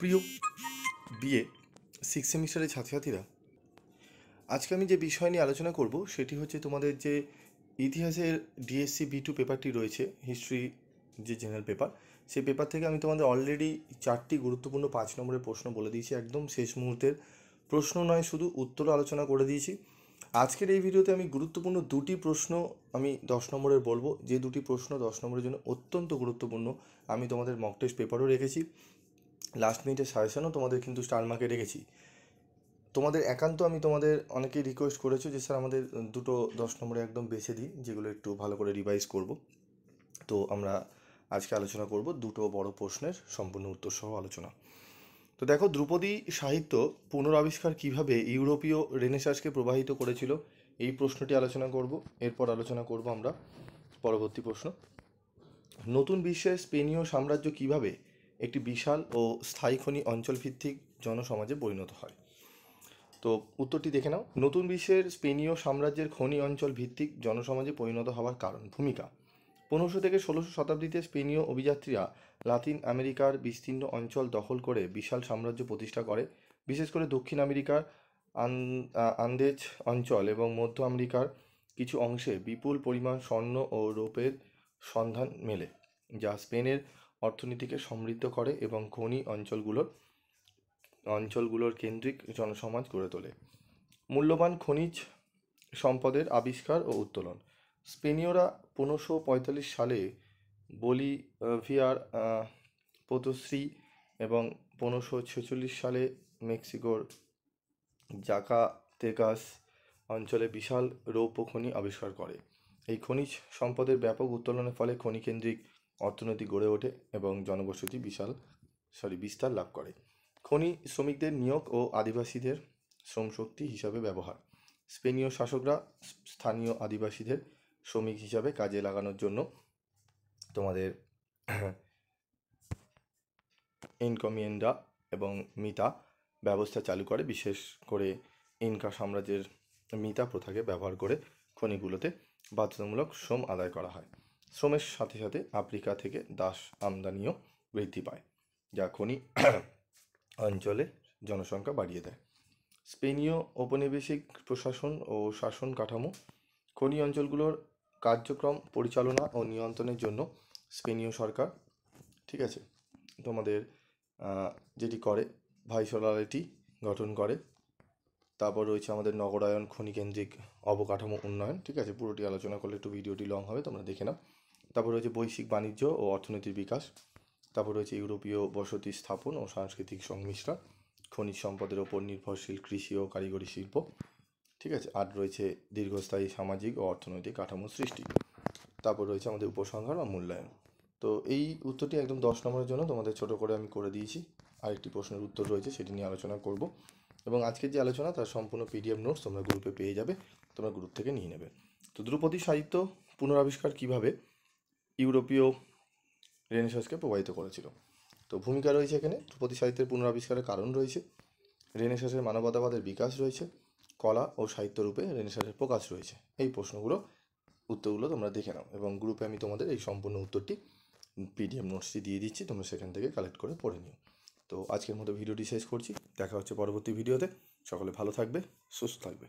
প্রিয় BA six সেমিস্টারের ছাত্রছাত্রীরা, আজকে আমি যে বিষয় নিয়ে আলোচনা করব সেটি হচ্ছে তোমাদের যে ইতিহাসের ডিএসসি B2 পেপারটি রয়েছে, হিস্ট্রি যে জেনারেল পেপার, সেই পেপার থেকে আমি তোমাদের অলরেডি 4টি গুরুত্বপূর্ণ 5 নম্বরের প্রশ্ন বলে দিয়েছি। একদম শেষ মুহূর্তের প্রশ্ন নয়, শুধু উত্তরও আলোচনা করে দিয়েছি। আজকের এই ভিডিওতে আমি গুরুত্বপূর্ণ 2টি প্রশ্ন আমি 10 নম্বরের বলবো, যে 2টি প্রশ্ন 10 নম্বরের জন্য অত্যন্ত গুরুত্বপূর্ণ। আমি তোমাদের মক টেস্ট পেপারও রেখেছি, লাস্ট মিনিটের সাজেশনও তোমাদের কিন্তু স্টার মার্কে রেখেছি। তোমাদের একান্ত আমি তোমাদের অনেকেই রিকোয়েস্ট করেছো যে স্যার আমাদের দুটো 10 নম্বরে একদম বেছে দিন, যেগুলো একটু ভালো করে রিভাইজ করব। তো আমরা আজকে আলোচনা করব দুটো বড় প্রশ্নের সম্পূর্ণ উত্তর সহ আলোচনা। তো দেখো, ধ্রুপদী সাহিত্য পুনরাবিষ্কার কিভাবে ইউরোপীয় রেনেসাঁসকে প্রভাবিত করেছিল, এই প্রশ্নটি আলোচনা করব। এরপর আলোচনা করব আমরা পরবর্তী প্রশ্ন, নতুন বিশ্বের স্পেনীয় সাম্রাজ্য কিভাবে একটি বিশাল ও স্থায়ী খনি অঞ্চলভিত্তিক জনসমাজে পরিণত হয়। তো উত্তরটি দেখে নাও। নতুন বিশ্বের স্পেনীয় সাম্রাজ্যের খনি অঞ্চল ভিত্তিক জনসমাজে পরিণত হওয়ার কারণ। ভূমিকা: 1500 থেকে 1600 শতাব্দীতে স্পেনীয় অভিযাত্রীরা লাতিন আমেরিকার বিস্তীর্ণ অঞ্চল দখল করে বিশাল সাম্রাজ্য প্রতিষ্ঠা করে। বিশেষ করে দক্ষিণ আমেরিকার আন্দেজ অঞ্চল এবং মধ্য আমেরিকার কিছু অংশে বিপুল পরিমাণ স্বর্ণ ও রৌপ্যের সন্ধান মেলে, যা স্পেনের অর্থনীতিকে সমৃদ্ধ করে এবং খনি অঞ্চলগুলোর কেন্দ্রিক জনসমাজ গড়ে তোলে। মূল্যবান খনিজ সম্পদের আবিষ্কার ও উত্তোলন: স্পেনীয়রা 1545 সালে বলিভিয়ার পোতোসি এবং 1546 সালে মেক্সিকোর জাকাতেগাস অঞ্চলে বিশাল রৌপ্য খনি আবিষ্কার করে। এই খনিজ সম্পদের ব্যাপক উত্তোলনের ফলে খনিকেন্দ্রিক অর্থনীতি গড়ে ওঠে এবং জনবসতি বিস্তার লাভ করে। খনি শ্রমিকদের নিয়োগ ও আদিবাসীদের শ্রমশক্তি হিসাবে ব্যবহার: স্পেনীয় শাসকরা স্থানীয় আদিবাসীদের শ্রমিক হিসাবে কাজে লাগানোর জন্য তোমাদের এনকমিয়েন্ডা এবং মিতা ব্যবস্থা চালু করে। বিশেষ করে ইনকা সাম্রাজ্যের মিতা প্রথাকে ব্যবহার করে খনিগুলোতে বাধ্যতামূলক শ্রম আদায় করা হয়। শ্রমের সাথে সাথে আফ্রিকা থেকে দাস আমদানিও বৃদ্ধি পায়, যা খনি অঞ্চলে জনসংখ্যা বাড়িয়ে দেয়। স্পেনীয় ঔপনিবেশিক প্রশাসন ও শাসন কাঠামো: খনি অঞ্চলগুলোর কার্যক্রম পরিচালনা ও নিয়ন্ত্রণের জন্য স্পেনীয় সরকার, ঠিক আছে, তোমাদের যেটি করে ভাইসরয়্যালিটি গঠন করে। তারপর রয়েছে আমাদের নগরায়ন, খনিকেন্দ্রিক অবকাঠামো উন্নয়ন, ঠিক আছে, পুরোটি আলোচনা করলে একটু ভিডিওটি লং হবে, তোমরা দেখে নাও। তারপর রয়েছে বৈশ্বিক বাণিজ্য ও অর্থনীতির বিকাশ। তারপর রয়েছে ইউরোপীয় বসতি স্থাপন ও সাংস্কৃতিক সংমিশ্রণ, খনিজ সম্পদের ওপর নির্ভরশীল কৃষি ও কারিগরি শিল্প, ঠিক আছে। আর রয়েছে দীর্ঘস্থায়ী সামাজিক ও অর্থনৈতিক কাঠামো সৃষ্টি। তারপর রয়েছে আমাদের উপসংহার বা মূল্যায়ন। তো এই উত্তরটি একদম 10 নম্বরের জন্য তোমাদের ছোট করে আমি করে দিয়েছি। আরেকটি প্রশ্নের উত্তর রয়েছে, সেটি নিয়ে আলোচনা করব। এবং আজকের যে আলোচনা তার সম্পূর্ণ PDF নোটস তোমরা গ্রুপে পেয়ে যাবে, তোমরা গ্রুপ থেকে নিয়ে নেবে। তো ধ্রুপদী সাহিত্য পুনরাবিষ্কার কিভাবে ইউরোপীয় রেনেসাঁসকে প্রভাবিত করেছিল। তো ভূমিকা রয়েছে এখানে, ধ্রুপদী সাহিত্যের পুনরাবিষ্কারের কারণ রয়েছে, রেনেসাঁসের মানবতাবাদের বিকাশ রয়েছে, কলা ও সাহিত্য রূপে রেনেসাঁসের প্রকাশ রয়েছে। এই প্রশ্নগুলো উত্তরগুলো তোমরা দেখে নাও এবং গ্রুপে আমি তোমাদের এই সম্পূর্ণ উত্তরটি PDF নোটসটি দিয়ে দিচ্ছি, তোমরা সেখান থেকে কালেক্ট করে পড়ে নিও। তো আজকের মতো ভিডিওটি শেষ করছি, দেখা হচ্ছে পরবর্তী ভিডিওতে। সকলে ভালো থাকবে, সুস্থ থাকবে।